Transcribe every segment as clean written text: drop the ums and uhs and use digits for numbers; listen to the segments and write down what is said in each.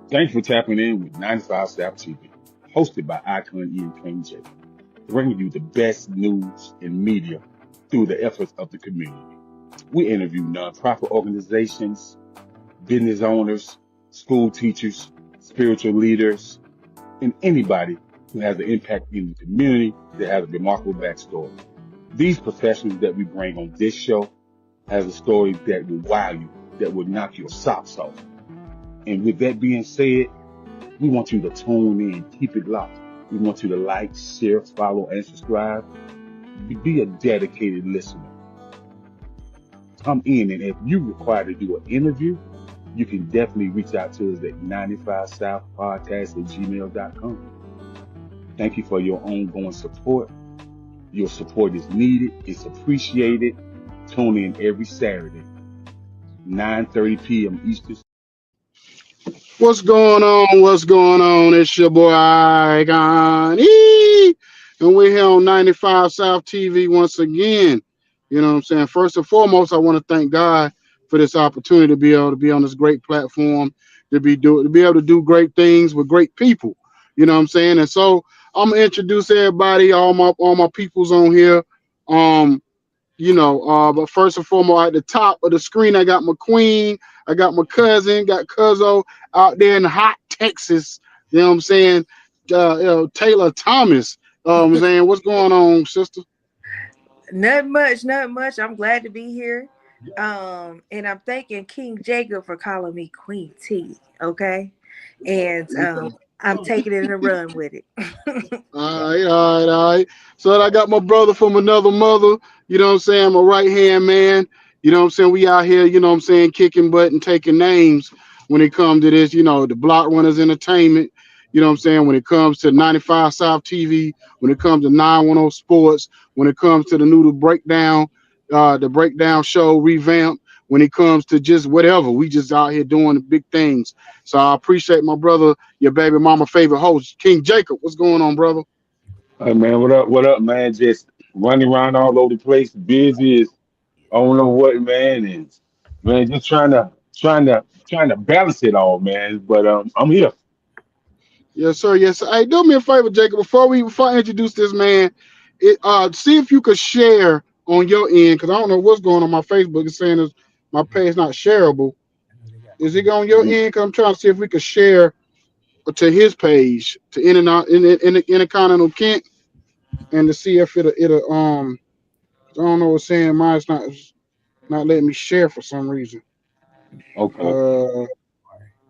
Thanks for tapping in with 95 South TV, hosted by Ikone and King Jacob, bringing you the best news and media through the efforts of the community. We interview nonprofit organizations, business owners, school teachers, spiritual leaders, and anybody who has an impact in the community that has a remarkable backstory. These professionals that we bring on this show has a story that will wow you, that will knock your socks off. And with that being said, we want you to tune in, keep it locked. We want you to like, share, follow, and subscribe. Be a dedicated listener. Come in, and if you require to do an interview, you can definitely reach out to us at 95southpodcast@gmail.com. Thank you for your ongoing support. Your support is needed. It's appreciated. Tune in every Saturday, 9:30 p.m. Eastern. What's going on? What's going on? It's your boy Icon. And we're here on 95 South TV once again. You know what I'm saying? First and foremost, I want to thank God for this opportunity to be able to be on this great platform, to be able to do great things with great people. You know what I'm saying? And so I'm gonna introduce everybody, all my peoples on here. Um, but first and foremost, at the top of the screen, I got my queen, I got my cousin, got Cuzzo out there in hot Texas. You know what I'm saying? Taylor Thomas. I'm saying, what's going on, sister? Not much, not much. I'm glad to be here. And I'm thanking King Jacob for calling me Queen T. Okay. And I'm taking it and run with it. All right. So I got my brother from another mother, you know what I'm saying, my right hand man. You know what I'm saying? We out here, you know what I'm saying, kicking butt and taking names when it comes to this, the Block Runners Entertainment, you know what I'm saying, when it comes to 95 South TV, when it comes to 910 Sports, when it comes to the Noodle Breakdown, the breakdown show revamp, when it comes to just whatever. We just out here doing the big things. So I appreciate my brother, your baby mama favorite host, King Jacob. What's going on, brother? Hey man, what up? What up, man? Just running around all over the place, busy as I don't know what, man, and man, just trying to balance it all, man. But I'm here. Yes, sir. Yes, sir. Hey, do me a favor, Jacob. Before I introduce this man, see if you could share on your end, because I don't know what's going on my Facebook. It's saying my page not shareable. Is it on your end? Because I'm trying to see if we could share to his page to Intercontinental Kent, and to see if it'll. I don't know what's saying. Mine's not letting me share for some reason. Okay. Uh,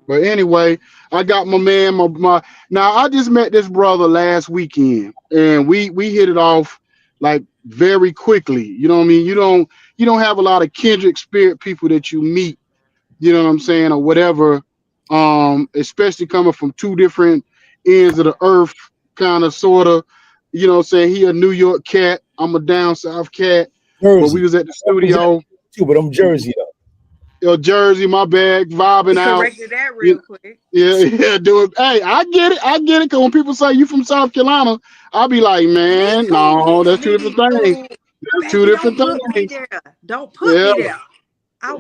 But anyway, I got my man, my now I just met this brother last weekend, and we hit it off like very quickly. You know what I mean? You don't have a lot of kindred spirit people that you meet, you know what I'm saying, or whatever. Especially coming from two different ends of the earth, kind of sorta. You know what I'm saying? He a New York cat, I'm a down south cat, but we Jersey. was at the Represent studio, too, but I'm Jersey though. Jersey, my bag, He vibing out. corrected that real quick. Yeah, yeah, do it. Hey, I get it. I get it. Cause when people say you from South Carolina, I'll be like, Me man, too. no, that's two different things. Too. That's two Baby, don't different put me things. there. Don't put Yeah, me there.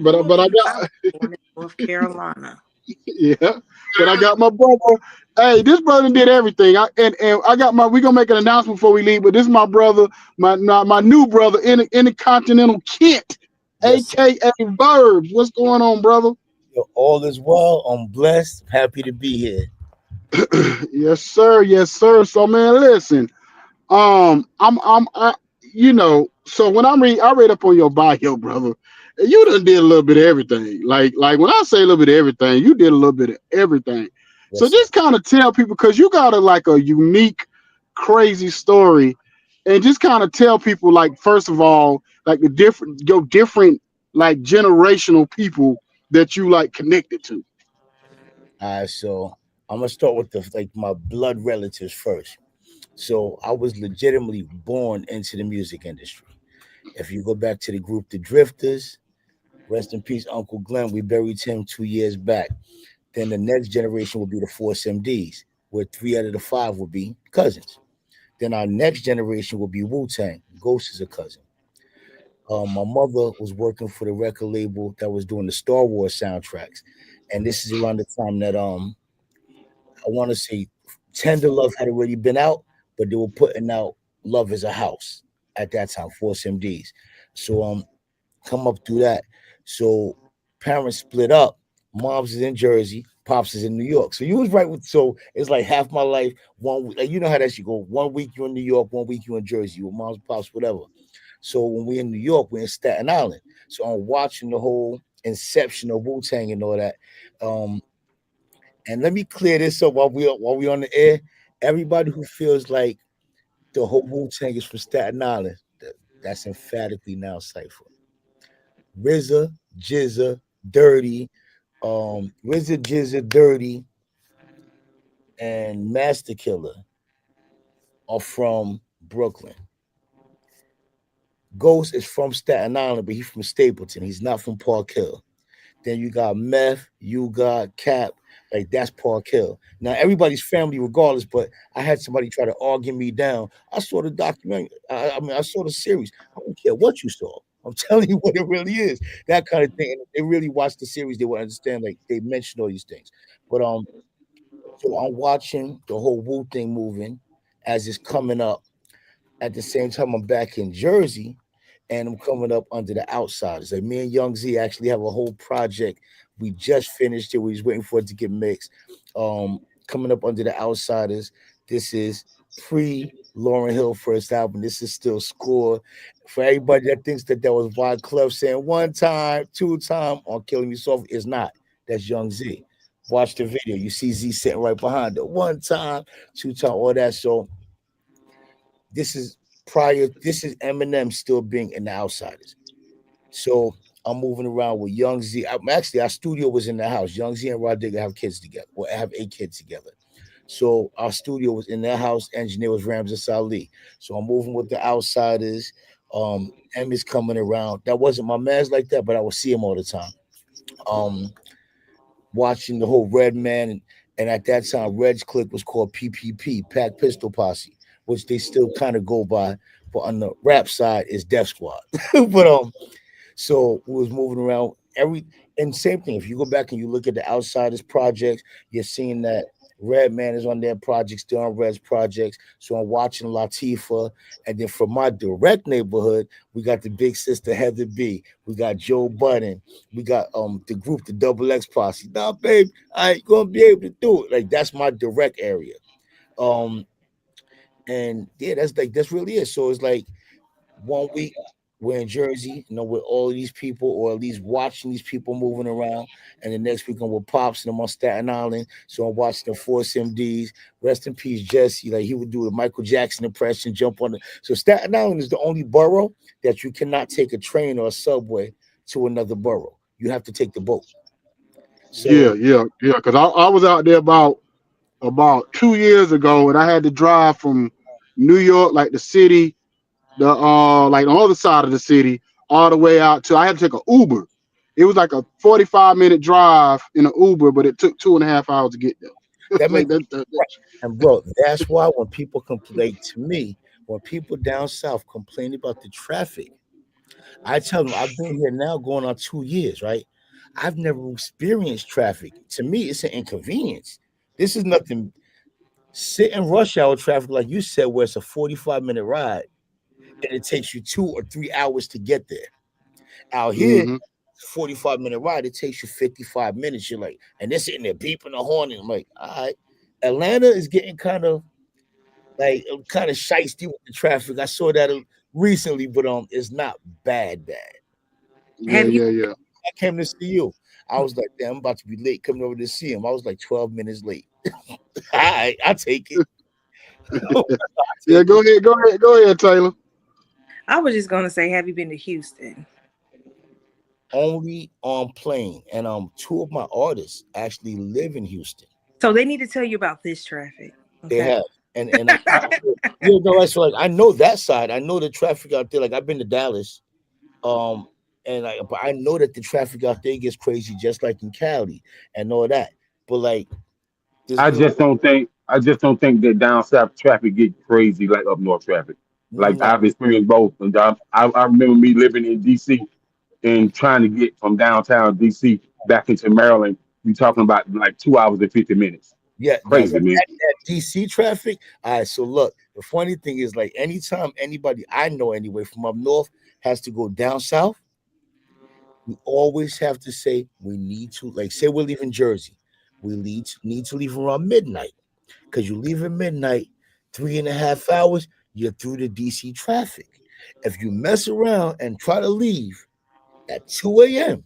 but I was born in North Carolina. yeah, but I got my brother. Hey, this brother did everything. And I got my. We gonna make an announcement before we leave. But this is my brother, my new brother in the Continental Kent, Yes, sir. aka Verbs. What's going on, brother? Yo, all is well. I'm blessed. Happy to be here. Yes, sir. Yes, sir. So man, listen. So when I read up on your bio, brother, you done did a little bit of everything. Like when I say a little bit of everything, you did a little bit of everything. So Yes, sir. just kind of tell people, because you got a unique, crazy story, and just kind of tell people, like, first of all, like your different like generational people that you like connected to. All right, so I'm gonna start with my blood relatives first. So I was legitimately born into the music industry. If you go back to the group The Drifters, rest in peace, Uncle Glenn. We buried him 2 years back. Then the next generation will be the Force MDs, where three out of the five will be cousins. Then our next generation will be Wu Tang. Ghost is a cousin. My mother was working for the record label that was doing the Star Wars soundtracks. And this is around the time that I want to say Tender Love had already been out, but they were putting out Love is a House at that time, Force MDs. So come up through that. So parents split up. Mom's is in Jersey, pops is in New York. So you was right with so it's like half my life. Like you know how that should go. 1 week you in New York, 1 week you in Jersey, with mom's pops, whatever. So when we in New York, we're in Staten Island. So I'm watching the whole inception of Wu Tang and all that. Um, and let me clear this up while we on the air. Everybody who feels like the whole Wu Tang is from Staten Island, that's emphatically now cipher. RZA, Jizza, Dirty, RZA, Jizza, Dirty, and Master Killer are from Brooklyn. Ghost is from Staten Island, but he's from Stapleton. He's not from Park Hill. Then you got Meth, you got Cap, like that's Park Hill. Now everybody's family, regardless, but I had somebody try to argue me down. I saw the documentary. I mean, I saw the series. I don't care what you saw. I'm telling you what it really is. That kind of thing. And if they really watch the series, they will understand. Like they mentioned all these things. But so I'm watching the whole Wu thing moving as it's coming up. At the same time, I'm back in Jersey and I'm coming up under the outsiders. Like me and Young Z actually have a whole project. We just finished it. We was waiting for it to get mixed. Coming up under the outsiders. This is pre Lauren Hill first album. This is still score. For everybody that thinks that was Wyclef saying one time, two time on Killing Me Soft, is not. That's Young Z. Watch the video. You see Z sitting right behind it. One time, two time, all that. So this is this is Eminem still being in the outsiders. So I'm moving around with Young Z. Actually, our studio was in the house. Young Z and Rod Digger have kids together. Well, have 8 kids together. So our studio was in their house. Engineer was Ramses Ali. So I'm moving with the outsiders. M is coming around. That wasn't my man's like that, but I would see him all the time. Um, Watching the whole Red Man, and at that time, Red's clique was called PPP, Pack Pistol Posse, which they still kind of go by. But on the rap side, is Def Squad. But so we was moving around and same thing. If you go back and you look at the Outsiders projects, you're seeing that Redman is on their projects, they're on Red's projects. So I'm watching Latifah, and then from my direct neighborhood, we got the big sister Heather B. We got Joe Budden. We got the group, the Double X Posse. Nah, babe, I ain't gonna be able to do it. Like that's my direct area. Um, and yeah, that's really it. So it's like 1 week we're in Jersey, with all these people, or at least watching these people moving around. And the next week I'm with Pops and I'm on Staten Island. So I'm watching the Force MDs. Rest in peace, Jesse. Like he would do the Michael Jackson impression, jump on the. So Staten Island is the only borough that you cannot take a train or a subway to another borough. You have to take the boat. Yeah, So yeah, yeah. Because I was out there about 2 years ago, and I had to drive from New York, like the city, the like on the other side of the city, all the way out to. I had to take an Uber. It was like a 45-minute drive in an Uber, but it took 2.5 hours to get there. that Like makes that. right. And bro, that's why when people complain to me, when people down south complain about the traffic, I tell them I've been here now going on 2 years, right? I've never experienced traffic. To me, it's an inconvenience. This is nothing. Sit in rush hour traffic, like you said, where it's a 45-minute ride and it takes you 2 or 3 hours to get there. Out here, Hmm. 45-minute ride, it takes you 55 minutes. You're like, and they're sitting there beeping the horn. And I'm like, all right. Atlanta is getting kind of shiesty with the traffic. I saw that recently, but it's not bad. Yeah, Have you yeah, yeah. I came to see you. I was like, damn, I'm about to be late coming over to see him. I was like 12 minutes late. All right, I'll take it. I'll Yeah, take it. go ahead, Taylor. I was just gonna say, have you been to Houston? Only on plane. And two of my artists actually live in Houston. So they need to tell you about this traffic. They Okay. have. And yeah, no, that's like I know that side. I know the traffic out there. Like I've been to Dallas. Um, but I know that the traffic out there gets crazy just like in Cali and all that. But like this I little just don't think that down south traffic get crazy like up north traffic. Like no, I've experienced both. And I remember me living in DC and trying to get from downtown DC back into Maryland. You talking about like 2 hours and 50 minutes? Yeah, now Crazy, man. that DC traffic. All right, so look, the funny thing is, like, anytime anybody I know anyway from up north has to go down south, we always have to say we need to, like, say we're leaving Jersey, we need to leave around midnight, because you leave at midnight, 3.5 hours, you're through the DC traffic. If you mess around and try to leave at 2 a.m.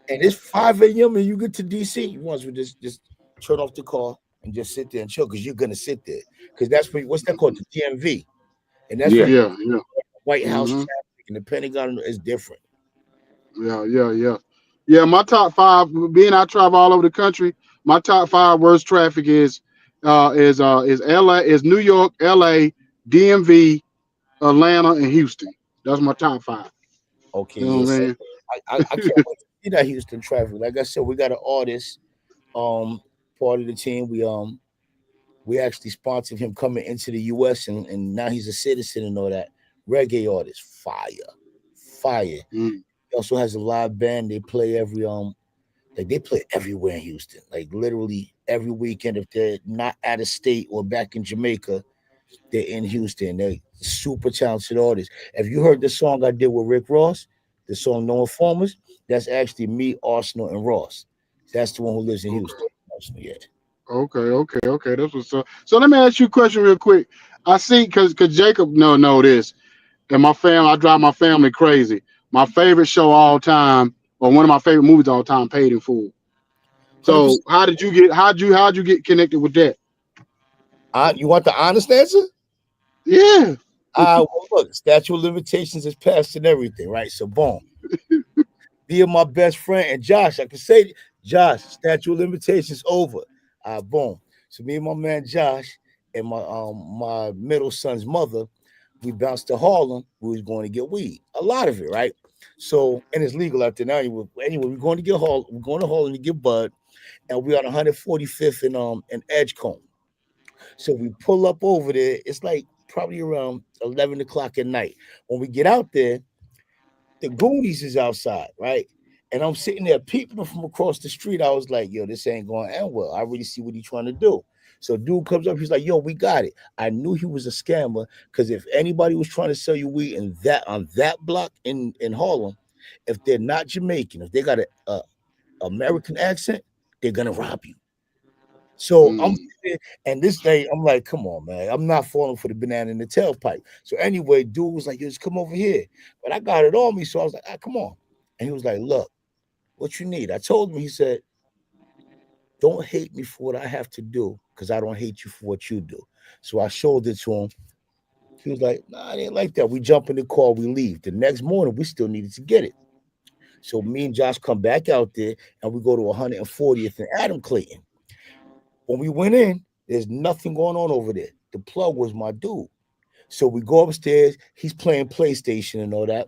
and it's 5 a.m. and you get to DC, you want to just turn off the car and just sit there and chill, because you're gonna sit there, because that's what's that called, the DMV, and that's where Yeah, Yeah, yeah. White House Hmm. traffic and the Pentagon is different. Yeah, yeah, yeah. Yeah, my top five, being I travel all over the country, my top five worst traffic is LA, is New York, LA, DMV, Atlanta, and Houston. That's my top five. Okay, You know yeah, what so I'm I can't saying? wait to see that Houston traffic. Like I said, we got an artist, um, part of the team. We actually sponsored him coming into the US, and now he's a citizen and all that. Reggae artist, fire, fire. Mm. He also has a live band. They play like they play everywhere in Houston, like literally every weekend. If they're not out of state or back in Jamaica, they're in Houston. They're super talented artists. If you heard the song I did with Rick Ross, the song No Informers, that's actually me, Arsenal, and Ross. That's the one who lives in Okay. Houston. Arsenal, yeah. Okay. That's what's up. So let me ask you a question real quick. I see, cause Jacob know this, and my family, I drive my family crazy. My favorite show all time, or one of my favorite movies all time, Paid in Full. 100%. So how'd you get connected with that? You want the honest answer? Yeah. Well, look, statute of limitations is passed and everything, right? So, boom. Be my best friend. And Josh, I can say, Josh, statute of limitations over. Boom. So, me and my man Josh and my middle son's mother, we bounced to Harlem. We was going to get weed, a lot of it, right? So, and it's legal out there now. Anyway, we're going to get Harlem. We're going to Harlem to get bud, and we on 145th and Edgecombe. So we pull up over there. It's like probably around 11 o'clock at night. When we get out there, the Goonies is outside, right? And I'm sitting there peeping from across the street. I was like, yo, this ain't going to end well. I really see what he's trying to do. So dude comes up, he's like, yo, we got it. I knew he was a scammer, because if anybody was trying to sell you weed in that on that block in Harlem, if they're not Jamaican, if they got a American accent, they're gonna rob you. So I'm Mm. sitting there, and this day I'm like, come on, man, I'm not falling for the banana in the tailpipe. So anyway, dude was like, yo, just come over here. But I got it on me, so I was like, come on. And he was like, look, what you need? I told him. He said, don't hate me for what I have to do, because I don't hate you for what you do. So I showed it to him. He was like, nah, I didn't like that. We jump in the car, we leave. The next morning, we still needed to get it. So me and Josh come back out there, and we go to 140th and Adam Clayton. When we went in, there's nothing going on over there. The plug was my dude. So we go upstairs. He's playing PlayStation and all that.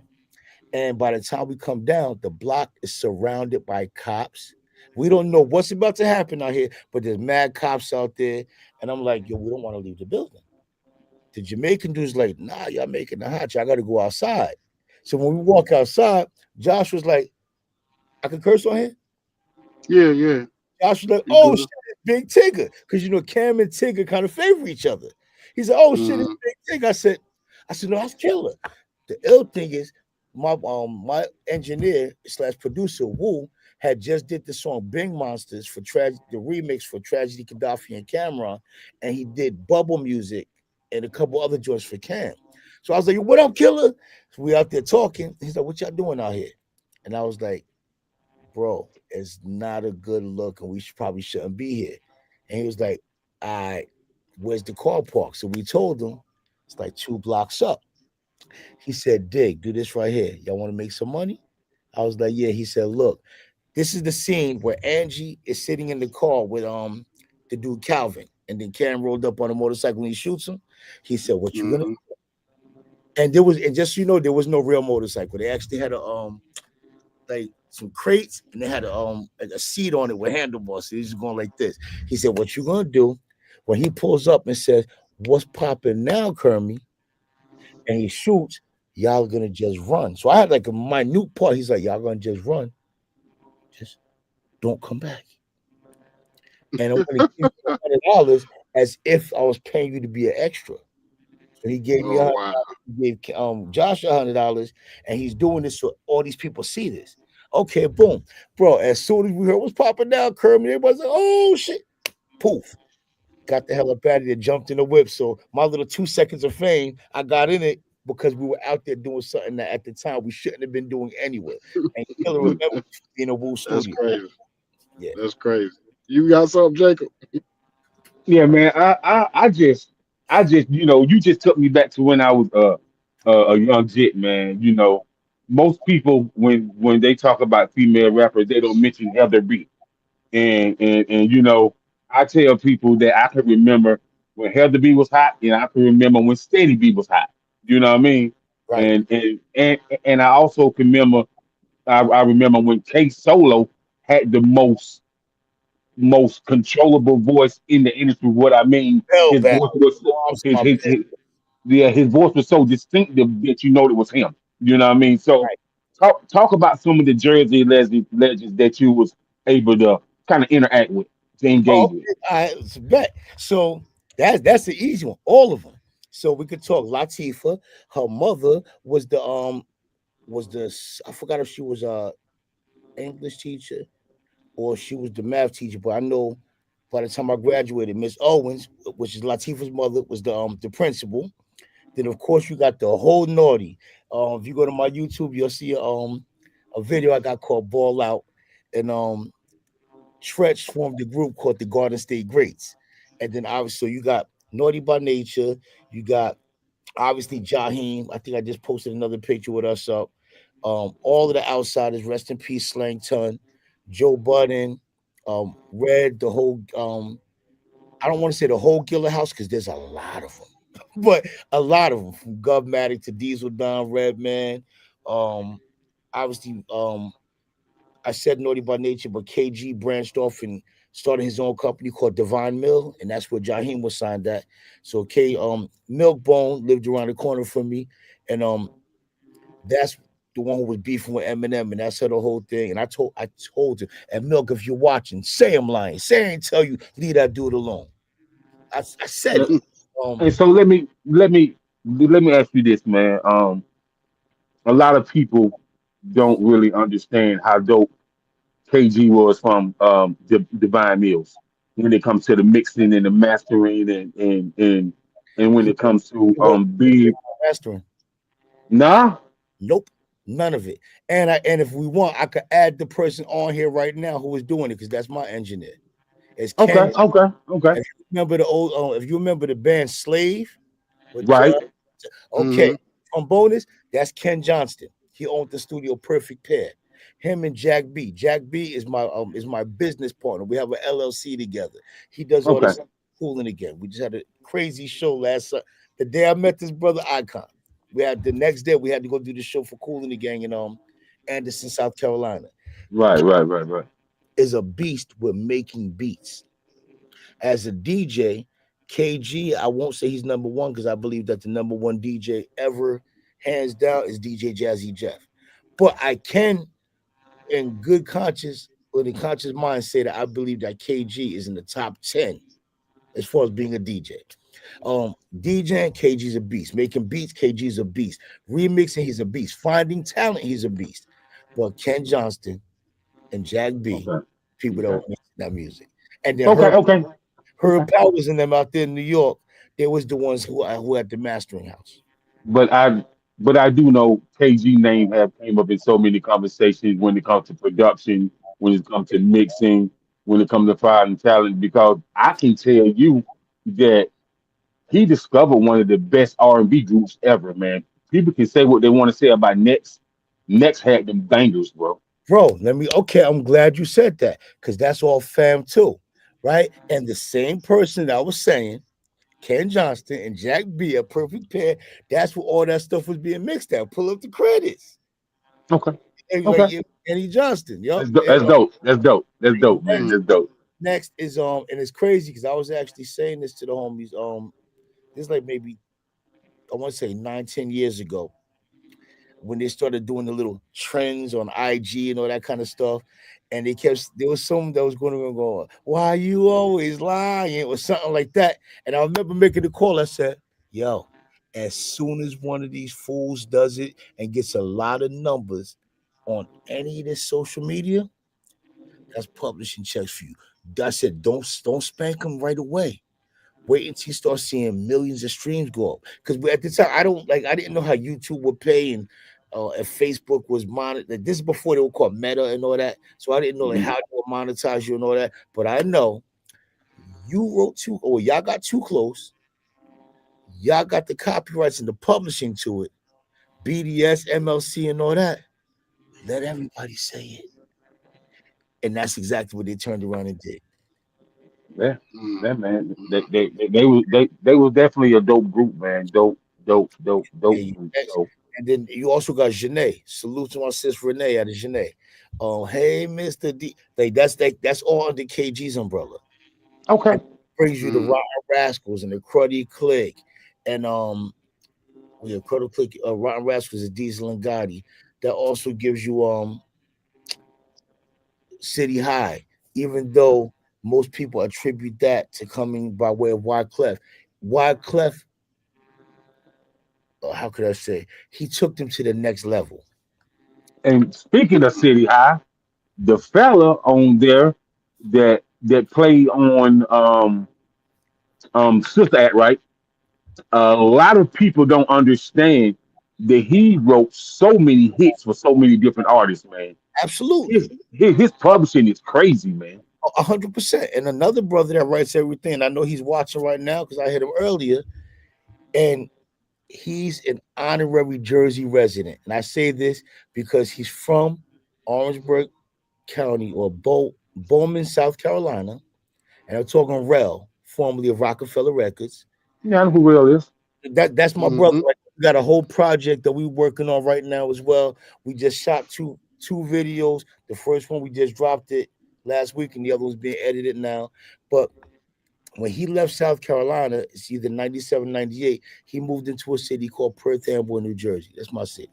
And by the time we come down, the block is surrounded by cops. We don't know what's about to happen out here, but there's mad cops out there. And I'm like, yo, we don't want to leave the building. The Jamaican dude's like, nah, y'all making the hot. Y'all got to go outside. So when we walk outside, Josh was like, I can curse on here? Yeah, yeah. Josh was like, You oh good. shit, it's Big Tigger. Because you know, Cam and Tigger kind of favor each other. He said, oh shit, it's Uh, Big Tigger. I said, no, that's killer. The ill thing is my engineer slash producer, Wu, had just did the song Bing Monsters for the remix for Tragedy Gaddafi and Cameron, and he did bubble music and a couple other joints for Cam. So I was like, what up, killer? So we out there talking. He's like, what y'all doing out here? And I was like, bro, it's not a good look, and we probably shouldn't be here. And he was like, all right, where's the car park? So we told him it's like 2 blocks up. He said, dig, do this right here. Y'all want to make some money? I was like, yeah. He said, look, this is the scene where Angie is sitting in the car with the dude Calvin, and then Cam rolled up on a motorcycle and he shoots him. He said, what you gonna, mhm. and there was, and just so you know, there was no real motorcycle. They actually had a like some crates, and they had like a seat on it with handlebars. So he's just going like this. He said, what you gonna do when he pulls up and says, what's popping now, Kermie? And he shoots, y'all gonna just run. So I had like a minute part. He's like, y'all gonna just run. Just don't come back. And I'm going to give you $100 as if I was paying you to be an extra. So he gave me Oh wow. he gave Josh $100, and he's doing this so all these people see this. Okay, boom, bro. As soon as we heard what's popping down, Kermit, everybody's like, "Oh shit!" Poof, got the hell up out of there, jumped in the whip. So my little 2 seconds of fame, I got in it because we were out there doing something that at the time we shouldn't have been doing anyway. And Killer remember being a Woo That's studio. crazy. Yeah, That's crazy. You got something, Jacob? Yeah, man. I just, you just took me back to when I was a young jit, man. Most people when they talk about female rappers, they don't mention Heather B. And I tell people that I can remember when Heather B was hot, and I can remember when Steady B was hot. You know what I mean? right. And I also can remember. I remember when K Solo had the most controllable voice in the industry. What I mean, Hell his back. voice was Arms in his my his, business. his yeah, his voice was so distinctive that you know it was him. You know what I mean? So Right. talk about some of the Jersey legends that you was able to kind of interact with, to Oh, engage with. okay. All right, it's a bet. So that's the easy one. All of them. So we could talk Latifah. Her mother was the I forgot if she was a English teacher or she was the math teacher, but I know by the time I graduated, Miss Owens, which is Latifah's mother, was the principal. Then of course you got the whole naughty. If you go to my YouTube, you'll see a video I got called Ball Out, and Stretch formed a group called the Garden State Greats. And then obviously you got Naughty by Nature, you got obviously Jaheim. I think I just posted another picture with us up. All of the outsiders, rest in peace, Slang Ton, Joe Budden, Red, the whole I don't want to say the whole Giller House because there's a lot of them, but a lot of them from Govmatic to Diesel Don Redman. Um, obviously, I said Naughty by Nature, but KG branched off and started his own company called Divine Mill, and that's where Jaheim was signed at. So K Milk Bone lived around the corner from me, and that's the one who was beefing with Eminem, and that's her the whole thing. And I told her, and Milk, if you're watching, say I'm lying. Say I ain't tell you, leave that dude alone. I said it. Um, And so let me ask you this, man. A lot of people don't really understand how dope KG was from Divine Mills when it comes to the mixing and the mastering and when he it comes to he wasn't being mastering. nah. Nope, none of it. And if we want, I could add the person on here right now who is doing it because that's my engineer. It's Ken. Okay, okay, okay. If you remember the old, if you remember the band Slave with Right. okay, Mm-hmm. from bonus, that's Ken Johnston. He owned the studio Perfect Pair. Him and Jack B. Jack B is my business partner. We have an LLC together. He does all Okay. this cooling again. We just had a crazy show the day I met this brother Icon. We had the next day we had to go do the show for Cooling Again in Anderson, South Carolina. Right, right, right, right. Is a beast with making beats. As a DJ, KG, I won't say he's number one because I believe that the number one DJ ever, hands down, is DJ Jazzy Jeff. But I can, in good conscience, with a conscious mind, say that I believe that KG is in the top 10 as far as being a DJ. DJing, KG's a beast. Making beats, KG's a beast. Remixing, he's a beast. Finding talent, he's a beast. But Ken Johnston and Jack B, Okay. people that Okay. were making that music. And then Okay. Okay. Okay. Herb Powers and them out there in New York, they was the ones who had the mastering house. But I do know KG name have came up in so many conversations when it comes to production, when it comes to mixing, when it comes to finding talent, because I can tell you that he discovered one of the best R&B groups ever, man. People can say what they want to say about Next. Next had them bangers, bro. Bro, okay, I'm glad you said that because that's all fam too, right? And the same person that I was saying, Ken Johnston and Jack B, a perfect pair, that's where all that stuff was being mixed at. Pull up the credits. Okay. And like Okay. Kenny Johnston, yup. That's dope. That's dope. That's dope, man. Mm. That's dope. Next is and it's crazy because I was actually saying this to the homies. This is like maybe I want to say 9, 10 years ago when they started doing the little trends on IG and all that kind of stuff. and they kept there was some that was going to go, why you always lying or something like that. And I remember making the call. I said, yo, as soon as one of these fools does it and gets a lot of numbers on any of this social media, that's publishing checks for you. I said, don't spank them right away. Wait until you start seeing millions of streams go up. Because at the time, I didn't know how YouTube would pay and if Facebook was monetized. This is before they were called Meta and all that. So I didn't know like Hmm. how they would monetize you and all that. But I know you wrote too, or y'all got too close. Y'all got the copyrights and the publishing to it. BDS, MLC, and all that. Let everybody say it. And that's exactly what they turned around and did. Yeah, mm, yeah, man. mm. They was definitely a dope group, man. Yeah, Dope you group. next. So And then you also got Janae. Salute to my sis Renee out of Janae. Hey, Mr. D. That's all under KG's umbrella. okay. And brings you the Mm, Rotten Rascals and the Cruddy Click. And yeah, Cruddy Click, Rotten Rascals is Diesel and Gotti. That also gives you City High, even though most people attribute that to coming by way of Wyclef. Wyclef, how could I say, he took them to the next level. And speaking of City High, the fella on there that played on Sister Act, right? A lot of people don't understand that he wrote so many hits for so many different artists, man. Absolutely. His publishing is crazy, man. 100%. And another brother that writes everything, I know he's watching right now because I hit him earlier, and he's an honorary Jersey resident. And I say this because he's from Orangeburg County or Bowman, South Carolina. And I'm talking Rel, formerly of Rockefeller Records. You know who real is? That's my brother. mhm, Right? We got a whole project that we're working on right now as well. We just shot two videos. The first one we just dropped it last week, and the other one's being edited now. But when he left South Carolina, it's either 97, 98, he moved into a city called Perth Amboy, New Jersey. That's my city.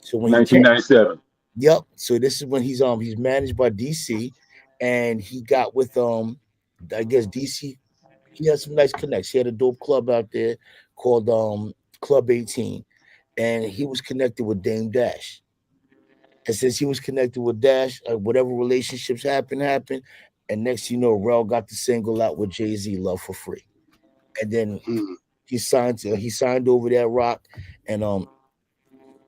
So when he came, 1997. yep. So this is when he's managed by DC, and he got with I guess DC. He had some nice connects. He had a dope club out there called Club 18, and he was connected with Dame Dash. And since he was connected with Dash, whatever relationships happened. And next, Rel got the single out with Jay Z, "Love for Free," and then mm, he signed over that rock, and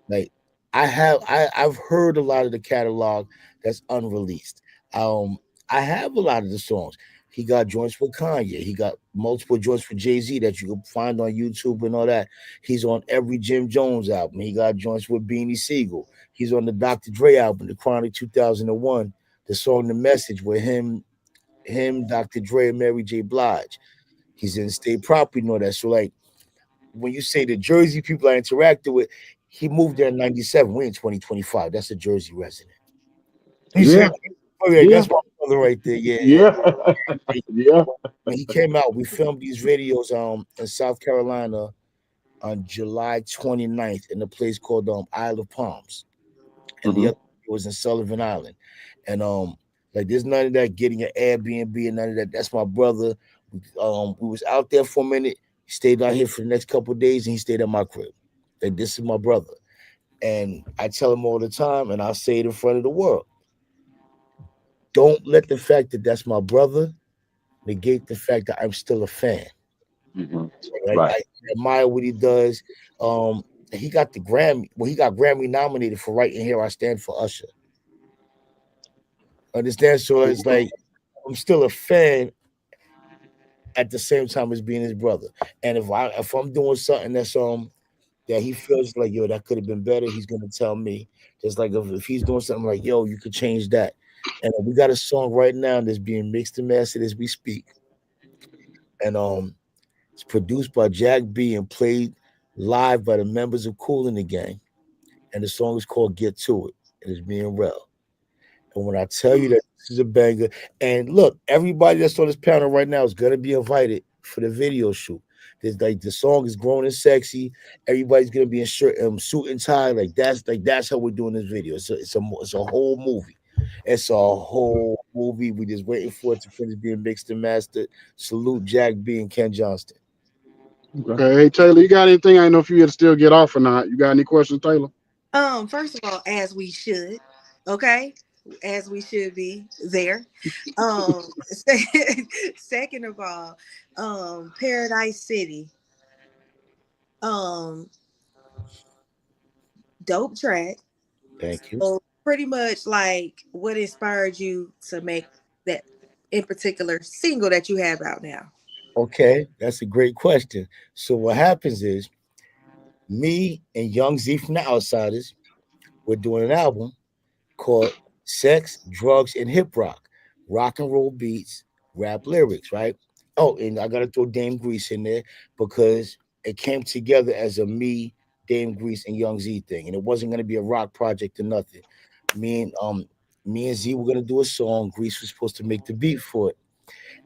like I've heard a lot of the catalog that's unreleased. Um, I have a lot of the songs. He got joints with Kanye. He got multiple joints for Jay-Z that you can find on YouTube and all that. He's on every Jim Jones album. He got joints with Beanie Siegel. He's on the Dr. Dre album, The Chronic 2001, the song The Message with him, Dr. Dre, and Mary J. Blige. He's in State Property and all that. So like when you say the Jersey people I interacted with, he moved there in 97. We're in 2025. That's a Jersey resident. You see, Yeah, oh yeah, yeah, that's my brother right there. Yeah, yeah. yeah, yeah. When he came out, we filmed these videos in South Carolina on July 29th in a place called Isle of Palms. And the Hmm. other was in Sullivan Island. And like there's none of that getting an Airbnb and none of that. That's my brother. We was out there for a minute. He stayed out here for the next couple of days and he stayed at my crib. Like this is my brother. And I tell him all the time, and I'll say it in front of the world. Don't let the fact that that's my brother negate the fact that I'm still a fan. Hmm. Right? Right. I admire what he does. He got the Grammy. Well, he got Grammy nominated for "Right in Here I Stand for Usher." Understand? So it's like I'm still a fan at the same time as being his brother. And if I'm doing something that he feels like yo that could have been better, he's gonna tell me. Just like if he's doing something like yo, you could change that. And we got a song right now that's being mixed and mastered as we speak. And it's produced by Jack B and played live by the members of Cool in the Gang. And the song is called Get To It. And it's being real. And when I tell you mm. that this is a banger, and look, everybody that's on this panel right now is gonna be invited for the video shoot. There's like the song is grown and sexy. Everybody's gonna be in suit and tie. Like that's how we're doing this video. It's a whole movie. It's a whole movie. We just waiting for it to finish being mixed and mastered. Salute Jack B and Ken Johnston. Okay. Okay, hey Taylor, you got anything? I didn't know if you had to still get off or not. You got any questions, Taylor? First of all, as we should, okay, as we should be there. Second of all, Paradise City, um, dope track. Thank you. So pretty much like what inspired you to make that in particular single that you have out now? Okay, that's a great question. So what happens is me and Young Z from the Outsiders, we're doing an album called Sex, Drugs, and Hip Rock and roll beats, rap lyrics, right? Oh, and I gotta throw Dame Grease in there because it came together as a me, Dame Grease, and Young Z thing, and it wasn't gonna be a rock project or nothing. Me and um, Me and Z were gonna do a song. Grease was supposed to make the beat for it,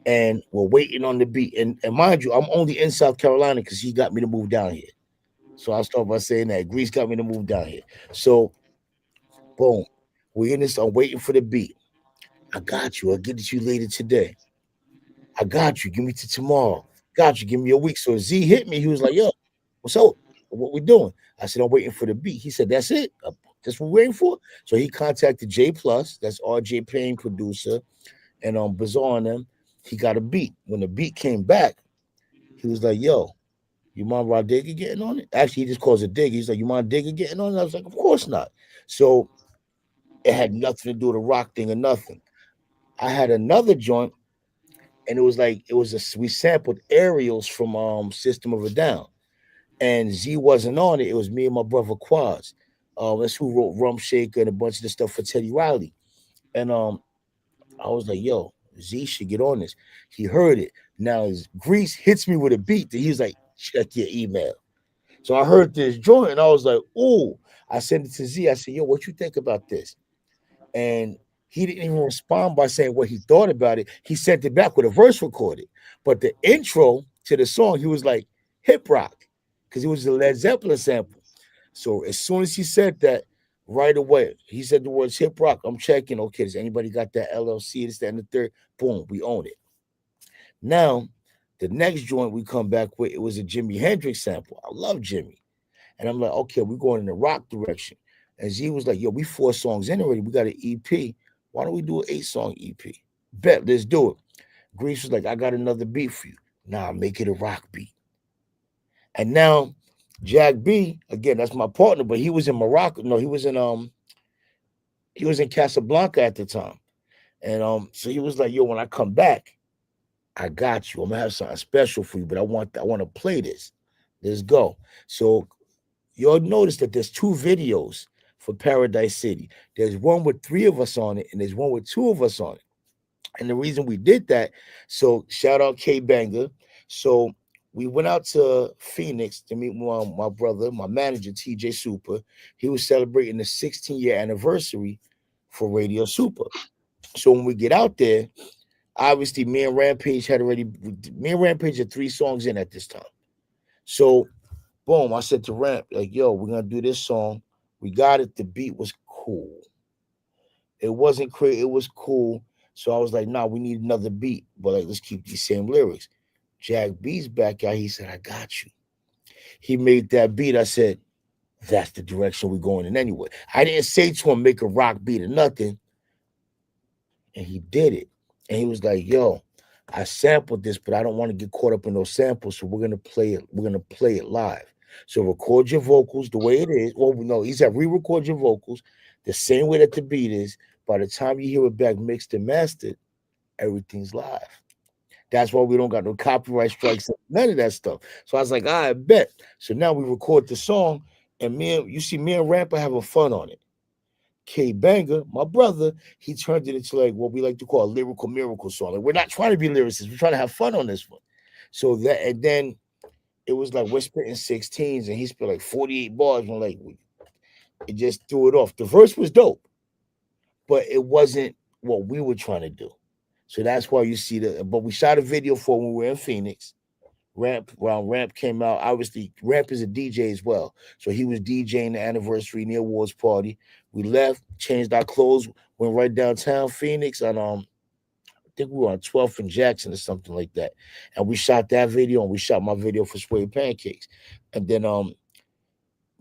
and we're waiting on the beat. And mind you, I'm only in South Carolina because he got me to move down here. So I'll start by saying that Grease got me to move down here. So boom, we in this. I'm waiting for the beat. I got you. I'll get it to you later today. I got you. Give me to tomorrow. Got you. Give me a week. So Z hit me. He was like, yo, what's up? What we doing? I said, I'm waiting for the beat. He said, that's it. That's what we're waiting for. So he contacted J Plus, that's RJ Payne producer, and Bazaar on them. He got a beat. When the beat came back, he was like, yo, you mind Rod Digger getting on it? Actually, he just calls it Digger. He's like, you mind Digger getting on it? I was like, of course not. So it had nothing to do with the rock thing or nothing. I had another joint and we sampled aerials from System of a Down, and Z wasn't on it. It was me and my brother Quaz. That's who wrote Rum Shaker and a bunch of the stuff for Teddy Riley. And I was like, "Yo, Z should get on this." He heard it. Now his Grease hits me with a beat that he's like, "Check your email." So I heard this joint, and I was like, "Ooh!" I sent it to Z. I said, "Yo, what you think about this?" And he didn't even respond by saying what he thought about it. He sent it back with a verse recorded. But the intro to the song, he was like hip rock because it was a Led Zeppelin sample. So as soon as he said that, right away, he said the words hip rock. I'm checking. Okay, does anybody got that LLC? This, that, and the third. Boom, we own it. Now, the next joint we come back with, it was a Jimi Hendrix sample. I love Jimmy. And I'm like, okay, we're going in the rock direction. And Z was like, yo, we 4 songs in already. We got an EP. Why don't we do an 8-song EP? Bet, let's do it. Grease was like, I got another beat for you. Nah, make it a rock beat. And now Jack B, again, that's my partner, but he was in Morocco. No, he was in Casablanca at the time. And so he was like, yo, when I come back, I got you. I'm gonna have something special for you, but I want to play this. Let's go. So you'll notice that there's 2 videos for Paradise City. There's one with 3 of us on it, and there's one with 2 of us on it. And the reason we did that, so shout out K Banger. So we went out to Phoenix to meet my brother, my manager, TJ Super. He was celebrating the 16-year anniversary for Radio Super. So when we get out there, obviously me and Rampage had 3 songs in at this time. So boom, I said to Ramp, like, yo, we're gonna do this song. We got it. The beat was cool. It wasn't crazy, it was cool. So I was like, nah, we need another beat, but like let's keep these same lyrics. Jack B's back out. He said, I got you. He made that beat. I said, that's the direction we're going in anyway. I didn't say to him, make a rock beat or nothing. And he did it. And he was like, yo, I sampled this, but I don't want to get caught up in those samples. So we're gonna play it. We're gonna play it live. So record your vocals the way it is. Well, no, he said re-record your vocals the same way that the beat is. By the time you hear it back mixed and mastered, everything's live. That's why we don't got no copyright strikes, none of that stuff. So I was like, I bet. So now we record the song, and you see me and Rapper having fun on it. K Banger, my brother, he turned it into like what we like to call a lyrical miracle song. Like we're not trying to be lyricists, we're trying to have fun on this one. So that, and then it was like we're spitting 16s, and he spit like 48 bars, and like it just threw it off. The verse was dope, but it wasn't what we were trying to do. So that's why you see but we shot a video for when we were in Phoenix, Ramp came out. Obviously, Ramp is a DJ as well, so he was DJing the anniversary and the awards party. We left, changed our clothes, went right downtown Phoenix, and I think we were on 12th and Jackson or something like that. And we shot that video, and we shot my video for Sway Pancakes. And then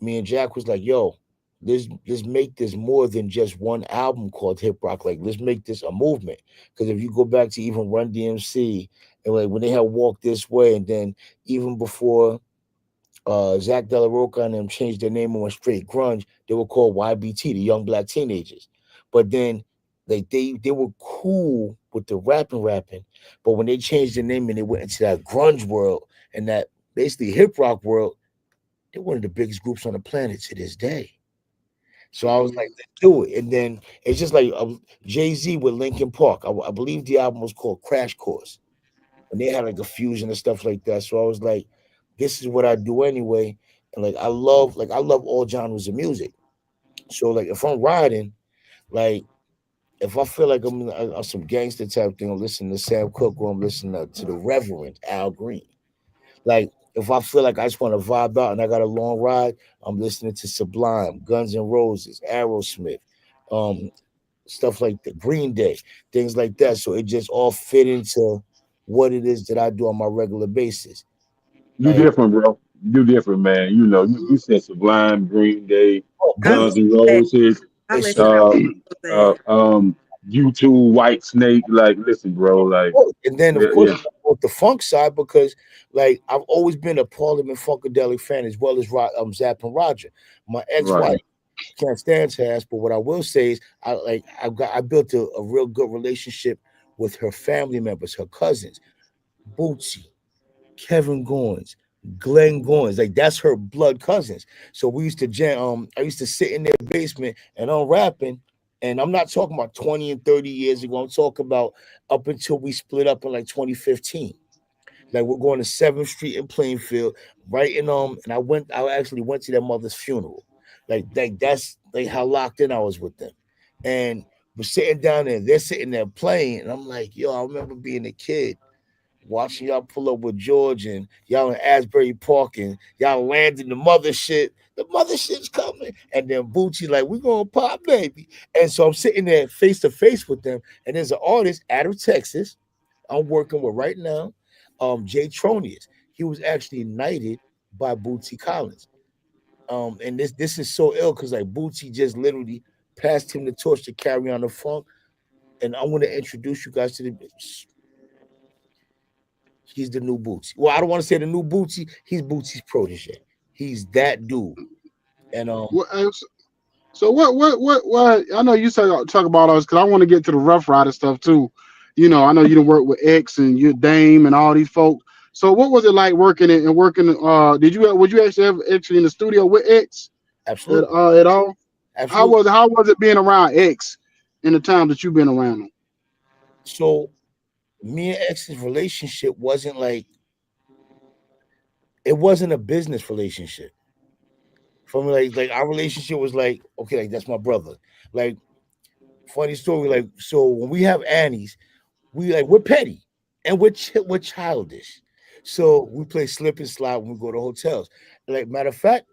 me and Jack was like, "Yo, let's make this more than just one album called Hip Rock. Like, let's make this a movement. Because if you go back to even Run DMC and like when they had Walk This Way, and then even before Zach De La Roca and them changed their name and went straight grunge, they were called YBT, the Young Black Teenagers. But then like they were cool with the rapping, but when they changed their name and they went into that grunge world and that basically hip rock world, they're one of the biggest groups on the planet to this day. So I was like, let's do it. And then it's just like Jay Z with Linkin Park. I believe the album was called Crash Course, and they had like a fusion and stuff like that. So I was like, this is what I do anyway. And I love all genres of music. So like if I'm riding, like if I feel like I'm on some gangster type thing, I'm listening to Sam Cooke or I'm listening to the Reverend Al Green. Like if I feel like I just want to vibe out and I got a long ride, I'm listening to Sublime, Guns N' Roses, Aerosmith, um, stuff like the Green Day, things like that. So it just all fit into what it is that I do on my regular basis. You Like, different, bro. You different, man. You know, you said Sublime, Green Day, oh, I Green was Guns N' gonna say, Roses, I is let shit. y'all uh, know that. U2, White Snake. Like, listen, bro. Like, And then of yeah, course yeah, with the funk side, because like I've always been a Parliament Funkadelic fan as well as Zapp and Roger. My right. ex-wife can't stand her ass, but what I will say is I built a real good relationship with her family members, her cousins, Bootsy, Kevin Goins, Glenn Goins, like that's her blood cousins. So we used to jam. I used to sit in their basement and I'm rapping. And I'm not talking about 20 and 30 years ago. I'm talking about up until we split up in like 2015. Like we're going to 7th Street in Plainfield, right in and I actually went to their mother's funeral. Like that's like how locked in I was with them. And we're sitting down there, they're sitting there playing, and I'm like, yo, I remember being a kid watching y'all pull up with George and y'all in Asbury Park and y'all landing the mother shit. The mother shit's coming. And then Bucci, like, we gonna pop, baby. And so I'm sitting there face to face with them. And there's an artist out of Texas I'm working with right now, Jay Tronius. He was actually knighted by Bootsy Collins. And this is so ill because like Bootsy just literally passed him the torch to carry on the funk. And I want to introduce you guys to the he's the new Bootsy. Well, I don't want to say the new Bootsy. He's Bootsy's protege. He's that dude. And What else? So what? I know you talk about us because I want to get to the Rough Rider stuff too. You know, I know you done work with X and your Dame and all these folks. So what was it like working and working? Would you actually have actually in the studio with X absolutely, at all? absolutely. How was it being around X in the time that you've been around him? So me and X's relationship wasn't like it wasn't a business relationship. For me, like our relationship was like, okay, like that's my brother. Like funny story, like so when we have Annie's, we're petty and we're childish. So we play slip and slide when we go to hotels. Like matter of fact,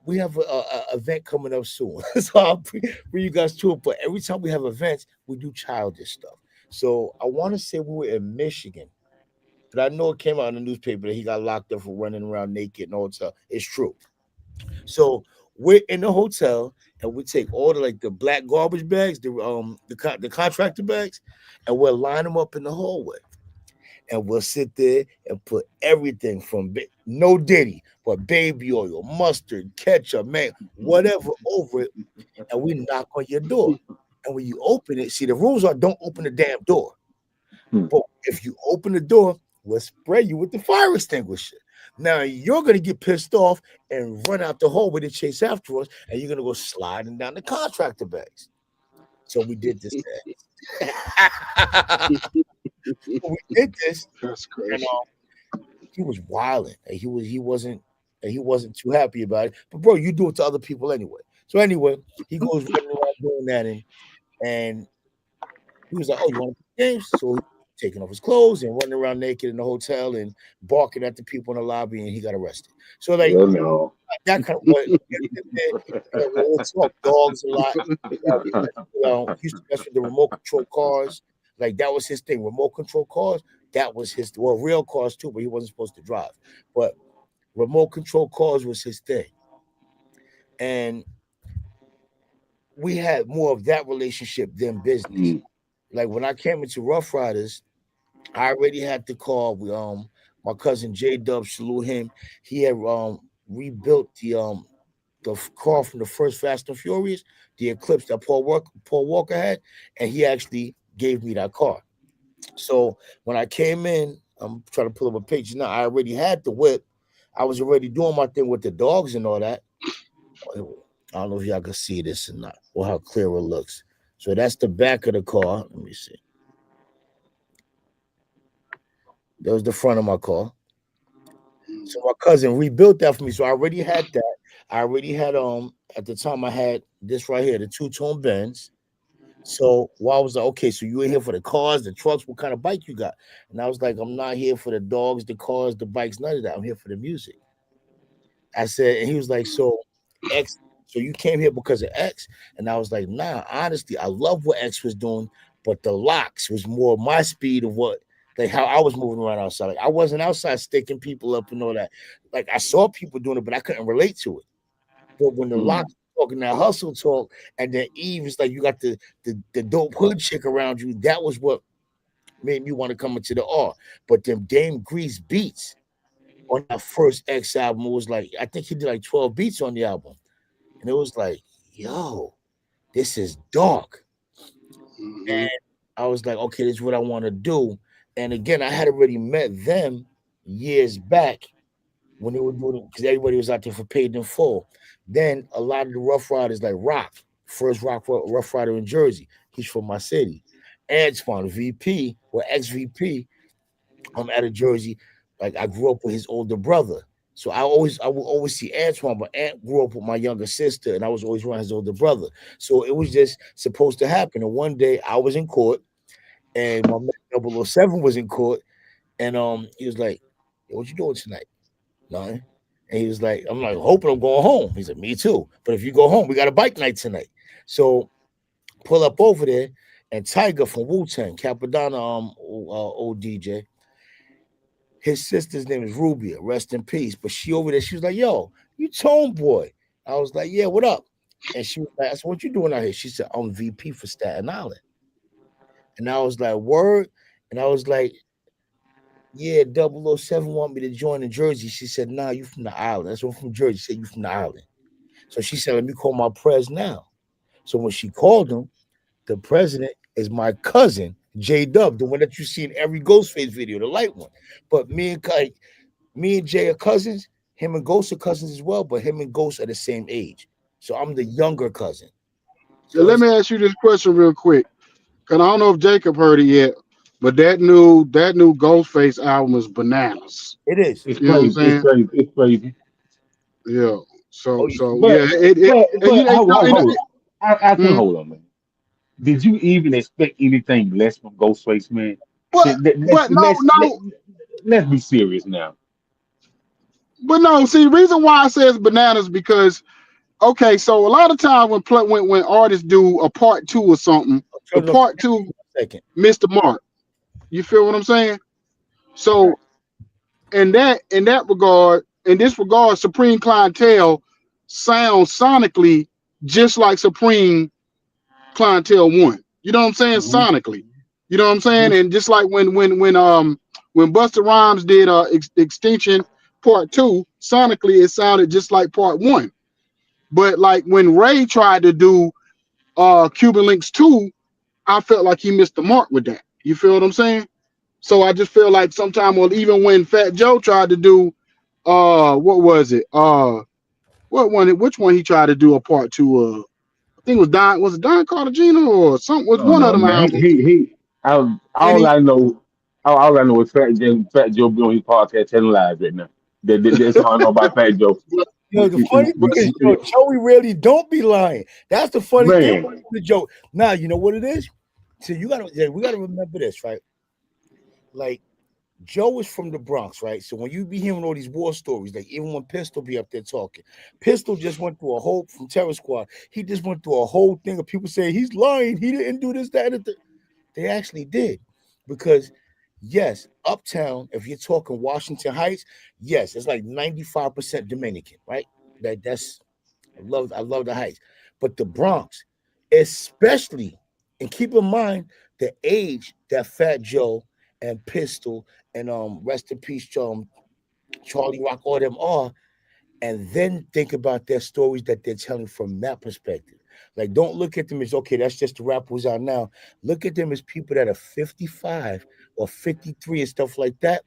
we have a event coming up soon. So I'll bring you guys to it. But every time we have events, we do childish stuff. So I want to say we were in Michigan. But I know it came out in the newspaper that he got locked up for running around naked in the hotel. It's true. So we're in the hotel and we take all the like the black garbage bags, the contractor bags, and we'll line them up in the hallway. And we'll sit there and put everything from no Diddy, but baby oil, mustard, ketchup, man, whatever over it, and we knock on your door. And when you open it, see the rules are don't open the damn door. Hmm. But if you open the door, we'll spray you with the fire extinguisher. Now you're gonna get pissed off and run out the hallway to chase after us, and you're gonna go sliding down the contractor bags. So we did this. We did this, That's and crazy. he was wilding. He wasn't too happy about it. But bro, you do it to other people anyway. So anyway, he goes running around doing that, and he was like, "Oh, you want to play games?" So taking off his clothes and running around naked in the hotel and barking at the people in the lobby, and he got arrested. So like Hell no. that kind of what we always talk dogs a lot. He used to mess with the remote control cars. Like that was his thing. Remote control cars. That was his real cars too, but he wasn't supposed to drive. But remote control cars was his thing. And we had more of that relationship than business. Mm. Like when I came into Rough Riders, I already had the car. My cousin J Dub, salute him. He had rebuilt the car from the first Fast and Furious, the Eclipse that Paul Walker had, and he actually gave me that car. So when I came in, I'm trying to pull up a picture now. I already had the whip. I was already doing my thing with the dogs and all that. I don't know if y'all can see this or not, or how clear it looks. So that's the back of the car. Let me see. That was the front of my car. So my cousin rebuilt that for me. So I already had that. I already had at the time I had this right here, the two-tone Benz. So I was like, okay, so you in here for the cars, the trucks, what kind of bike you got? And I was like, I'm not here for the dogs, the cars, the bikes, none of that. I'm here for the music. I said, and he was like, so X, so you came here because of X? And I was like, nah, honestly, I love what X was doing, but the locks was more my speed of what, like how I was moving around outside. Like I wasn't outside sticking people up and all that. Like I saw people doing it, but I couldn't relate to it. But when the Mm. locks talking that hustle talk, and then Eve is like, you got the dope hood chick around you, that was what made me want to come into the R. But them Dame Grease beats on that first X album, it was like, I think he did like 12 beats on the album. And it was like, yo, this is dark. Mm-hmm. And I was like, okay, this is what I want to do. And again, I had already met them years back when they were doing it because everybody was out there for paid in full. Then a lot of the Rough Riders, like Rock, first Rough Rider in Jersey, he's from my city. Antoine, VP, or ex VP, I'm out of Jersey. Like I grew up with his older brother. So I would always see Antoine, but Ant grew up with my younger sister, and I was always around his older brother. So it was just supposed to happen. And one day I was in court, and my man 007 was in court, and he was like, "Yo, what you doing tonight?" Nothing. And he was like, I'm like, hoping I'm going home. He said, me too. But if you go home, we got a bike night tonight. So pull up over there, and Tiger from Wu-Tang, Capadonna, old DJ, his sister's name is Rubia, rest in peace. But she over there, she was like, yo, you Tone Boy. I was like, yeah, what up? And she was like, I said, what you doing out here? She said, I'm VP for Staten Island. And I was like, word? And I was like, yeah, 007 want me to join in Jersey. She said, nah, you from the island. That's what I'm from Jersey. She said, you from the island. So she said, let me call my pres now. So when she called him, the president is my cousin, J Dub, the one that you see in every Ghostface video, the light one. But me and Jay are cousins. Him and Ghost are cousins as well, but him and Ghost are the same age. So I'm the younger cousin. Yeah, So let it's me ask you this question real quick, cause I don't know if Jacob heard it yet, but that new Ghostface album is bananas. it is. It's You know what I'm crazy. It's saying? crazy. It's crazy. Yeah. Oh So yeah. so yeah, But it but and but hold on. I can hmm. hold on, man. Did you even expect anything less from Ghostface, man? but but no Let's be serious now. no. See, the reason why I say it's bananas because okay, so a lot of times when artists do a part two or something, the Turn it up part two a second. missed the mark. You feel what I'm saying? So in this regard, Supreme Clientele sounds sonically just like Supreme Clientele One. You know what I'm saying? Hmm. Sonically. You know what I'm saying? Hmm. And just like when Busta Rhymes did Extinction Part Two, sonically it sounded just like Part One. But like when Ray tried to do Cuban Links 2, I felt like he missed the mark with that. You feel what I'm saying? So I just feel like sometimes, or even when Fat Joe tried to do what was it? Which one he tried to do a part two of? I think it was it Don Cartagena or something was Oh one of no, them man. albums. And All I know, all I know is Fat Joe doing his podcast telling lies right now. That's all I know about Fat Joe. Yo, the funny thing is, yo, Joey really don't be lying. That's the funny thing Man, with the joke. Now, you know what it is? So we gotta remember this, right? like Joe is from the Bronx, right? So when you be hearing all these war stories, like even when Pistol be up there talking, Pistol just went through a whole from Terror Squad. He just went through a whole thing of people saying he's lying. He didn't do this, that, and the. They actually did, because yes, Uptown. If you're talking Washington Heights, yes, it's like 95% Dominican, right? That's I love the Heights, but the Bronx, especially, and keep in mind the age that Fat Joe and Pistol and rest in peace, Charlie Rock, all them are, and then think about their stories that they're telling from that perspective. Like, don't look at them as okay, that's just the rap who's out now. Look at them as people that are 55 or 53 and stuff like that,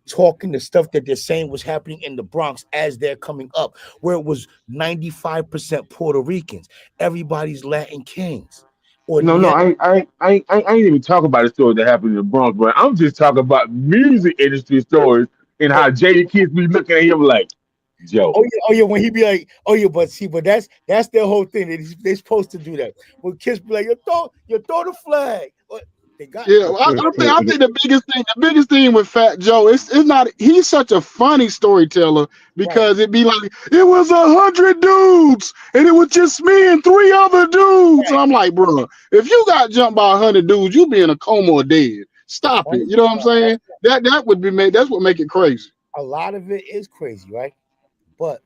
talking the stuff that they're saying was happening in the Bronx as they're coming up, where it was 95% Puerto Ricans, everybody's Latin kings, or No, no, yeah, I ain't even talking about the story that happened in the Bronx, but I'm just talking about music industry stories and how jaded kids be looking at him like, Joe. oh yeah, when he be like, oh yeah, but see, but that's their whole thing. They're supposed to do that. When kids be like, you throw the flag. Or they got Yeah, well, I think the biggest thing with Fat Joe, it's not he's such a funny storyteller right. because it'd be like it was 100 dudes and it was just me and three other dudes, and I'm like, bro, if you got jumped by 100 dudes, you be in a coma or dead. The Stop it. funny You know what I'm saying? That would be made. That's what make it crazy. a lot of it is crazy, right? But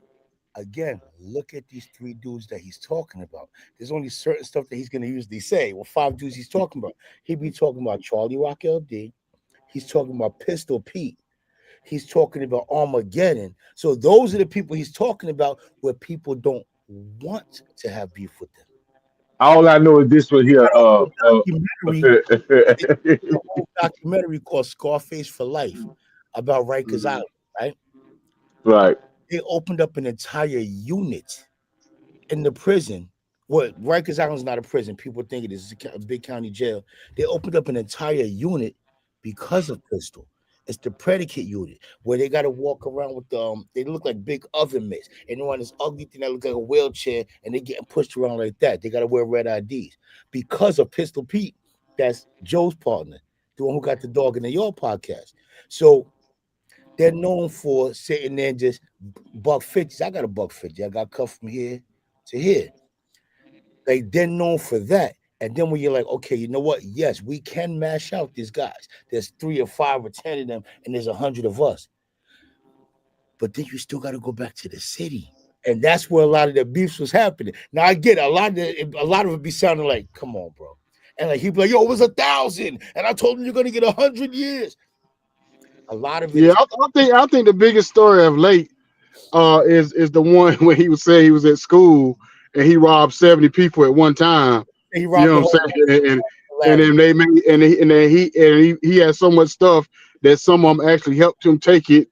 again, look at these three dudes that he's talking about. There's only certain stuff that he's gonna usually say. Well, five dudes he's talking about. He be talking about Charlie Rock LD. He's talking about Pistol Pete. He's talking about Armageddon. So those are the people he's talking about where people don't want to have beef with them. All I know is this one here. Documentary, they did a whole documentary called Scarface for Life about Rikers Mhm. Island, right? Right. They opened up an entire unit in the prison. What Rikers Island is not a prison. People think it is a big county jail. They opened up an entire unit because of Pistol. It's the predicate unit where they got to walk around with they look like big oven mitts, and they're on this ugly thing that looks like a wheelchair, and they getting pushed around like that. They got to wear red IDs because of Pistol Pete. That's Joe's partner, the one who got the dog in the yard podcast. So they're known for sitting there and just buck 50s. I got a buck 50. I got cut from here to here. Like they're known for that. And then when you're like, okay, you know what? Yes, we can mash out these guys. There's 3 or 5 or 10 of them, and there's 100 of us. But then you still got to go back to the city. And that's where a lot of the beefs was happening. Now I get it, a lot of it be sounding like, come on, bro. And like he'd be like, yo, it was 1,000. And I told him you're gonna get 100 years. A lot of it Yeah, is I think the biggest story of late is the one where he was saying he was at school and he robbed 70 people at one time. he You robbed know the what whole I'm saying? And hilarious. then they made and he had so much stuff that some of them actually helped him take it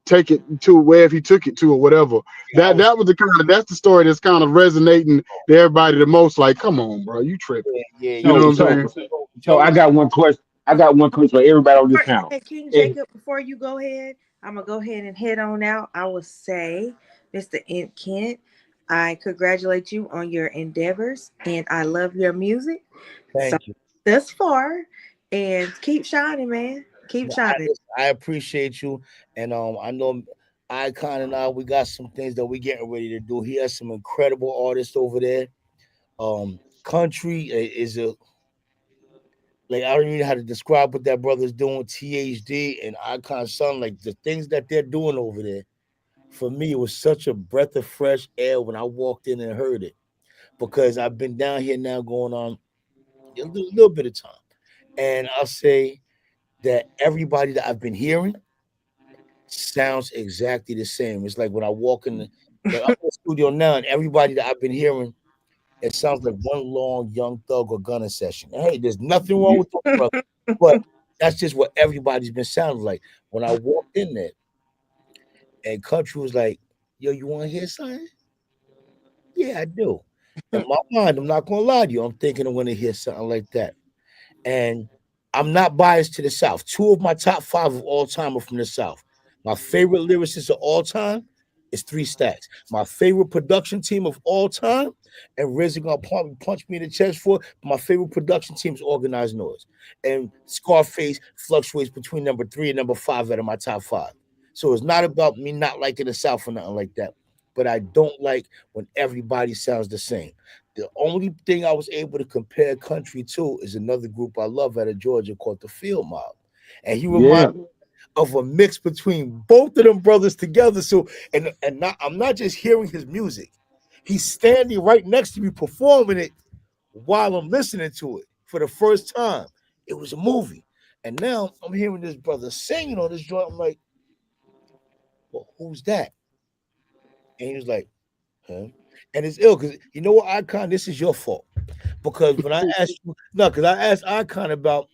to wherever he took it to or whatever. Yeah, I That was that was that's the story that's kind of resonating to everybody the most. Like, come on, bro, you tripping? You know So what I'm so saying? so I Joe. got one question. I got one question for everybody on this panel. Hey, King And Jacob, before you go ahead, I'm gonna go ahead and head on out. I will say, Mr. Kent, I congratulate you on your endeavors, and I love your music. So Thank you. thus far, and keep shining, man. Keep No, shining. I appreciate you, and I know Icon and I we got some things that we getting ready to do. He has some incredible artists over there. Country is a like I don't even know how to describe what that brother's doing. THD and Icon Son, like the things that they're doing over there. For me, it was such a breath of fresh air when I walked in and heard it because I've been down here now going on a little bit of time, and I'll say that everybody that I've been hearing sounds exactly the same. It's like when I walk in like I'm in the studio now, and everybody that I've been hearing, it sounds like one long Young Thug or Gunna session. And hey, there's nothing wrong you, with those brothers, but that's just what everybody's been sounding like. When I walked in there, and Country was like, "Yo, you want to hear something?" Yeah, I do. In my mind, I'm not gonna lie to you. I'm thinking I'm gonna hear something like that. And I'm not biased to the South. Two of my top five of all time are from the South. My favorite lyricist of all time is Three Stacks. My favorite production team of all time and Riz gonna punch me in the chest for it. My favorite production team is Organized Noise, and Scarface fluctuates between number 3 and number 5 out of my top 5. So it's not about me not liking the South or nothing like that. But I don't like when everybody sounds the same. The only thing I was able to compare country to is another group I love out of Georgia called the Field Mob. And he Yeah. reminds me of a mix between both of them brothers together. So and not, I'm not just hearing his music. He's standing right next to me performing it while I'm listening to it for the first time. It was a movie. And now I'm hearing this brother singing on this joint. I'm like, well, who's that? And he was like, huh? And it's ill because you know what, Icon, this is your fault. Because when I asked you, no, because I asked Icon about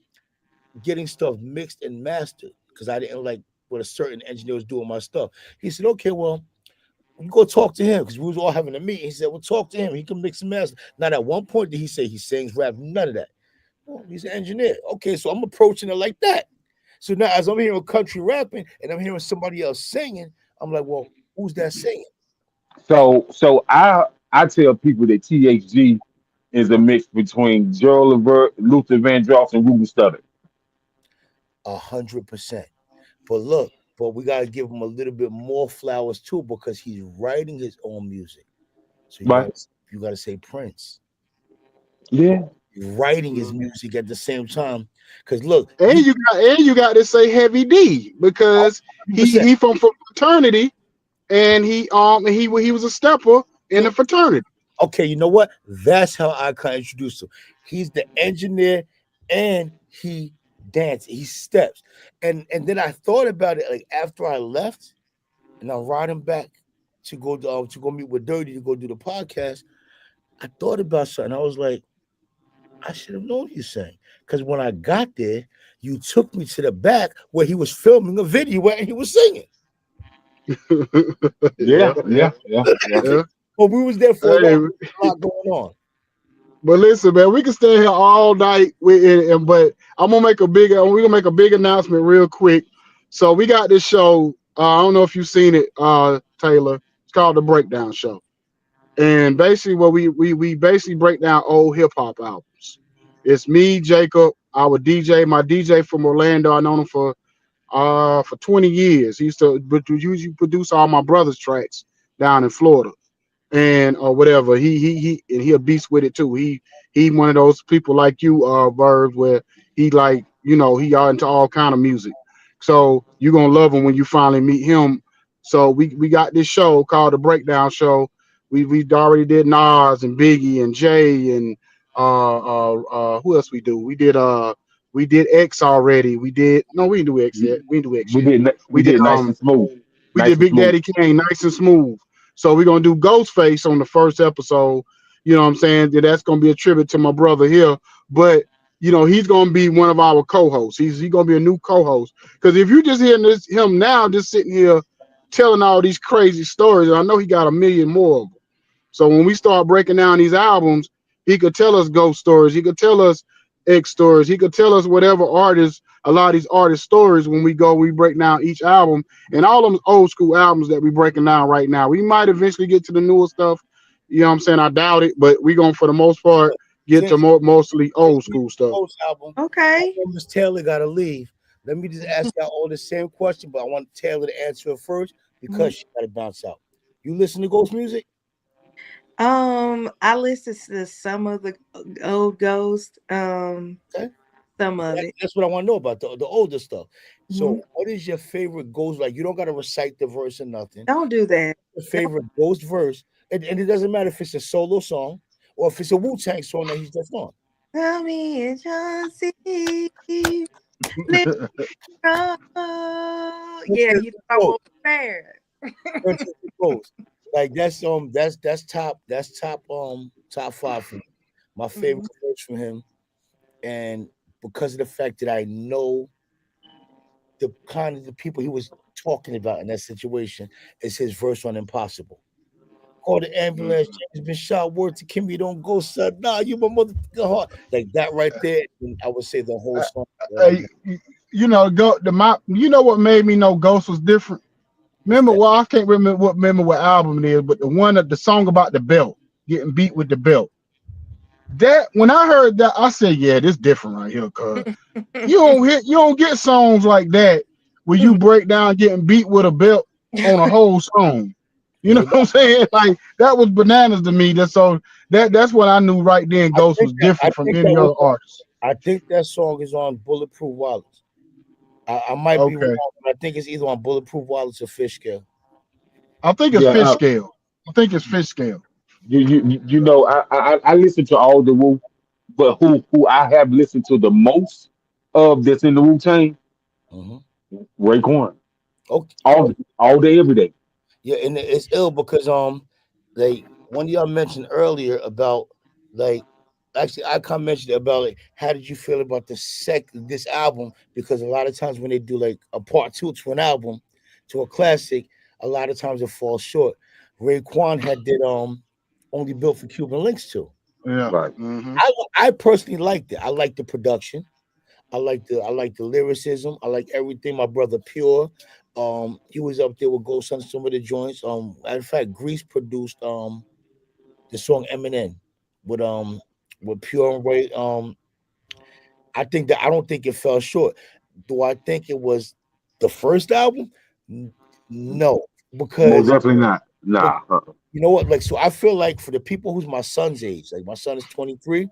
getting stuff mixed and mastered because I didn't like what a certain engineer was doing my stuff. He said, okay, well, you go talk to him because we was all having a meeting. He said, well, talk to him. He can mix and master. Not at one point did he say he sings, rap, none of that. Well, he's an engineer. Okay, so I'm approaching it like that. So now as I'm hearing country rapping and I'm hearing somebody else singing, I'm like, well, who's that singing? So I tell people that THG is a mix between Gerald Levert, Luther Vandross, and Ruben Studdard. 100%. But look, but we gotta give him a little bit more flowers too because he's writing his own music. So Right? you gotta say Prince. Yeah. Writing his music at the same time. Because look, And you got to say Heavy D because he 100%. he from fraternity and he was a stepper in the fraternity. Okay, you know what? That's how I kind of introduced him. He's the engineer and he dances, he steps. And then I thought about it like after I left and I'm riding back to go meet with Dirty to go do the podcast. I thought about something. I was like, I should have known you sang. Because when I got there, you took me to the back where he was filming a video and he was singing. Yeah, Yeah. yeah, Yeah. Yeah. Yeah. yeah. But we was there for Hey, a lot going on. but listen, man, we can stay here all night. But we're gonna make a big announcement real quick. So we got this show. I don't know if you've seen it, Taylor. It's called the Breakdown Show. And basically, what we basically break down old hip hop albums. It's me, Jacob, our DJ, my DJ from Orlando. I known him for 20 years. He used to usually produce all my brother's tracks down in Florida and or whatever. He and he a beast with it too. He one of those people like you, Verbs, where he like he are into all kind of music. So you're gonna love him when you finally meet him. So we got this show called the Breakdown Show. We already did Nas and Biggie and Jay and who else we do? We did X already. We did no, we didn't do X yet. We didn't do X We yet. did. We We did did nice and smooth. we Nice did and Big smooth. Daddy Kane, nice and smooth. So we're gonna do Ghostface on the first episode. You know what I'm saying? That's gonna be a tribute to my brother here. But he's gonna be one of our co-hosts. He's gonna be a new co-host. Because if you just hearing him now, just sitting here telling all these crazy stories, I know he got a million more of them. So when we start breaking down these albums, he could tell us ghost stories. He could tell us X stories. He could tell us whatever artists, a lot of these artist stories when we break down each album and all them old school albums that we breaking down right now. We might eventually get to the newer stuff. You know what I'm saying? I doubt it, but we going to for the most part get to Since mostly since old we school stuff. post album, I Okay. know Miss Taylor got to leave. Let me just ask y'all all the same question, but I want Taylor to answer it first because Mhm. she got to bounce out. You listen to ghost music? I listened to some of the old Ghost. Okay, Some of it. that's what I want to know about the older stuff. Mhm. So, what is your favorite ghost? Like, you don't got to recite the verse or nothing. Don't do that. Your Don't favorite ghost verse, and it doesn't matter if it's a solo song or if it's a Wu Tang song that he's just on. tell me and Chauncey. Live wrong. Which Yeah, is you the know I ghost? won't prepare. Which is the ghost? Like that's top 5 for me. My favorite Mhm. verse from him, and because of the fact that I know the kind of the people he was talking about in that situation, is his verse on Impossible. Call the ambulance, James been shot, word to Kimmy, don't go, son. Nah, you my motherfucking heart. Like that right there, and I would say the whole song. Hey, go the my. You know what made me know Ghost was different? What's Remember, that? well, I can't remember what album it is, but the song about the belt. getting beat with the belt. That when I heard that, I said, "Yeah, this different right here." Cause you don't get songs like that where you break down getting beat with a belt on a whole song. You know Yeah, what I'm saying? Like that was bananas to me. That's what I knew right then. Ghost was I different from think any that was other artist. I think that song is on Bulletproof Wallets. I might be Okay, wrong, but I think it's either on Bulletproof Wallets or Fish Scale. I think it's Yeah, fish scale. I think it's fish scale. you know, I listen to all the Wu, but who I have listened to the most of that's in the Wu Tang, Hmm. Raekwon, Okay, all day, every day. yeah, and it's ill because like one of y'all mentioned earlier about like actually I kind of mentioned about like how did you feel about this album, because a lot of times when they do like a part two to an album to a classic, a lot of times it falls short. Raekwon had did Only Built for Cuban Links too. Yeah. Right. Hmm. I personally liked it. I liked the production. I like the lyricism. I like everything. My brother Pure, he was up there with Ghost on some of the joints. Matter of fact, Grease produced the song Eminem with Pure and Ray. I don't think it fell short. Do I think it was the first album? N- No, Most because definitely not. but Nah. you know what? Like, so I feel like for the people who's my son's age, like my son is 23.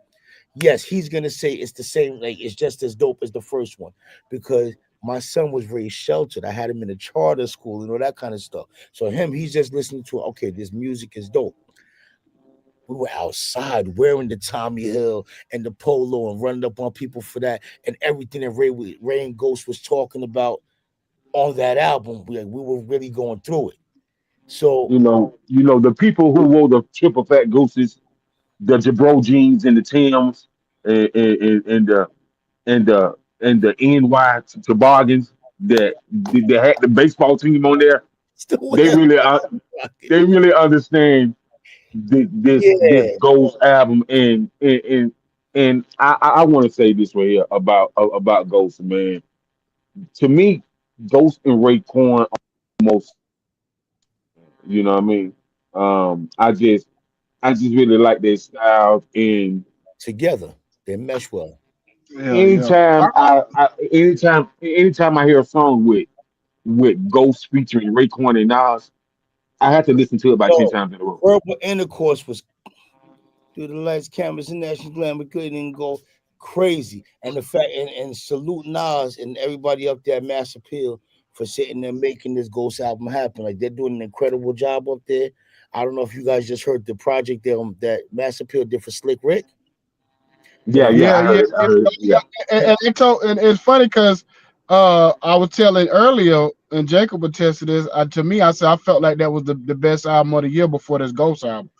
Yes, he's gonna say it's the same, like it's just as dope as the first one, because my son was very sheltered. I had him in a charter school, that kind of stuff. So he's just listening to, okay, this music is dope. We were outside wearing the Tommy Hill and the polo and running up on people for that, and everything that Ray and Ghost was talking about on that album. We were really going through it. So The people who wore the triple fat gooses, the Jabro jeans and the Tims and the NY toboggans that had the baseball team on there. still They wear really they really understand this yeah, Ghost album and I want to say this right here about Ghost, man. To me, Ghost and Raekwon almost, you know what I mean. I just really like their styles, and together. They mesh well. Yeah, yeah. anytime I hear a song with Ghost featuring Raekwon and Nas, I have to listen to it about 10 Yo, times in a row. verbal intercourse was through the lights, cameras, and national glamour couldn't go crazy. And the fact and salute Nas and everybody up there at Mass Appeal for sitting there making this Ghost album happen. Like they're doing an incredible job up there. I don't know if you guys just heard the project that Mass Appeal did for Slick Rick. That Yeah, yeah, Yeah, yeah, I heard, yeah. yeah. And it's funny because I was telling earlier, and Jacob attested this. To me, I said I felt like that was the best album of the year before this Ghost album.